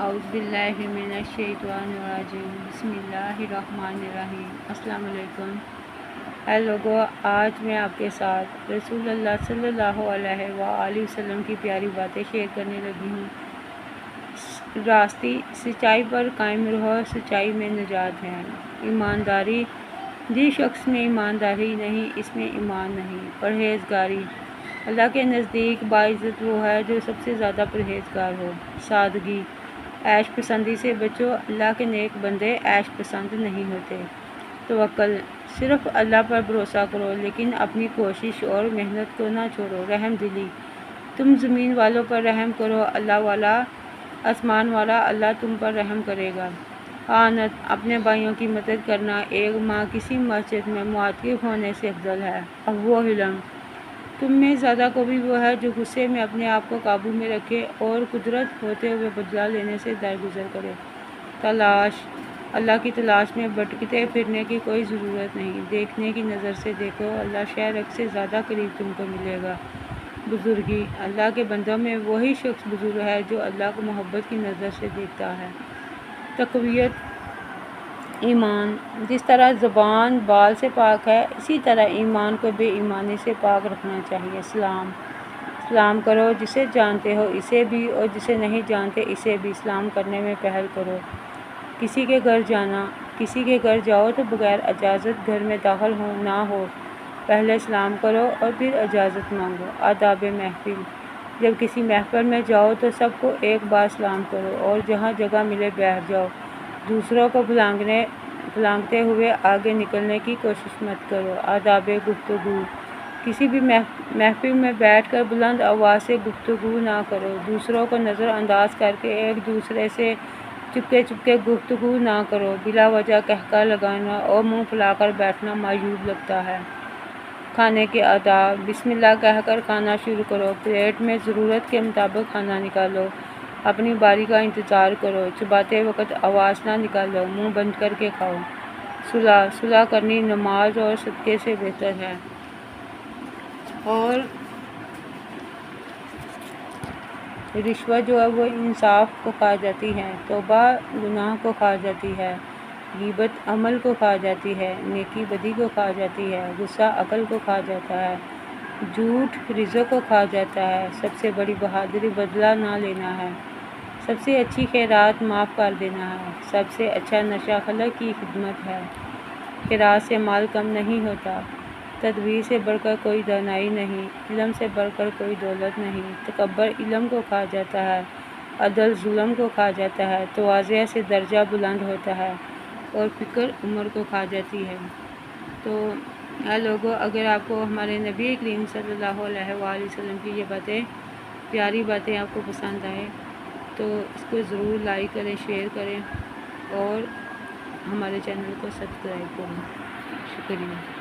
اعوذ باللہ من الشیطان الرجیم بسم اللہ الرحمن الرحیم۔ السلام علیکم۔ اے لوگو، آج میں آپ کے ساتھ رسول اللہ صلی اللہ علیہ وآلہ وسلم کی پیاری باتیں شیئر کرنے لگی ہوں۔ راستی سچائی پر قائم رہو، سچائی میں نجات ہے۔ ایمانداری، جس شخص میں ایمانداری نہیں اس میں ایمان نہیں۔ پرہیزگاری، اللہ کے نزدیک باعزت وہ ہے جو سب سے زیادہ پرہیزگار ہو۔ سادگی، عیش پسندی سے بچو، اللہ کے نیک بندے عیش پسند نہیں ہوتے۔ توکل، صرف اللہ پر بھروسہ کرو لیکن اپنی کوشش اور محنت کو نہ چھوڑو۔ رحم دلی، تم زمین والوں پر رحم کرو، اللہ والا آسمان والا اللہ تم پر رحم کرے گا۔ اعانت، اپنے بھائیوں کی مدد کرنا ایک ماں کسی مسجد میں معتکف ہونے سے افضل ہے۔ وہ علم، تم میں زیادہ قوی وہ ہے جو غصے میں اپنے آپ کو قابو میں رکھے اور قدرت ہوتے ہوئے بدلہ لینے سے درگزر کرے۔ تلاش، اللہ کی تلاش میں بھٹکتے پھرنے کی کوئی ضرورت نہیں، دیکھنے کی نظر سے دیکھو، اللہ شہرک سے زیادہ قریب تم کو ملے گا۔ بزرگی، اللہ کے بندوں میں وہی شخص بزرگ ہے جو اللہ کو محبت کی نظر سے دیکھتا ہے۔ تقویت ایمان، جس طرح زبان بال سے پاک ہے اسی طرح ایمان کو بے ایمانی سے پاک رکھنا چاہیے۔ سلام کرو، جسے جانتے ہو اسے بھی اور جسے نہیں جانتے اسے بھی سلام کرنے میں پہل کرو۔ کسی کے گھر جانا، کسی کے گھر جاؤ تو بغیر اجازت گھر میں داخل نہ ہو، پہلے سلام کرو اور پھر اجازت مانگو۔ آداب محفل، جب کسی محفل میں جاؤ تو سب کو ایک بار سلام کرو اور جہاں جگہ ملے بیٹھ جاؤ، دوسروں کو بھلانکتے ہوئے آگے نکلنے کی کوشش مت کرو۔ آداب گفتگو، کسی بھی محفل میں بیٹھ کر بلند آواز سے گفتگو نہ کرو، دوسروں کو نظر انداز کر کے ایک دوسرے سے چپکے گفتگو نہ کرو، بلا وجہ قہقہ لگانا اور منہ پھیلا کر بیٹھنا معیوب لگتا ہے۔ کھانے کے آداب، بسم اللہ کہہ کر کھانا شروع کرو، پلیٹ میں ضرورت کے مطابق کھانا نکالو، اپنی باری کا انتظار کرو، چباتے وقت آواز نہ نکالو، منہ بند کر کے کھاؤ۔ صلح کرنی نماز اور صدقے سے بہتر ہے۔ اور رشوت جو ہے وہ انصاف کو کھا جاتی ہے، توبہ گناہ کو کھا جاتی ہے، غیبت عمل کو کھا جاتی ہے، نیکی بدی کو کھا جاتی ہے، غصہ عقل کو کھا جاتا ہے، جھوٹ رزق کو کھا جاتا ہے۔ سب سے بڑی بہادری بدلہ نہ لینا ہے، سب سے اچھی خیرات معاف کر دینا ہے، سب سے اچھا نشہ خلق کی خدمت ہے۔ خیرات سے مال کم نہیں ہوتا، تدبیر سے بڑھ کر کوئی دانائی نہیں، علم سے بڑھ کر کوئی دولت نہیں۔ تکبر علم کو کھا جاتا ہے، عدل ظلم کو کھا جاتا ہے، تواضع سے درجہ بلند ہوتا ہے اور فکر عمر کو کھا جاتی ہے۔ تو اے لوگوں، اگر آپ کو ہمارے نبی کریم صلی اللہ علیہ وآلہ وسلم کی یہ باتیں، پیاری باتیں آپ کو پسند آئے تو اس کو ضرور لائک کریں، شیئر کریں اور ہمارے چینل کو سبسکرائب کریں۔ شکریہ۔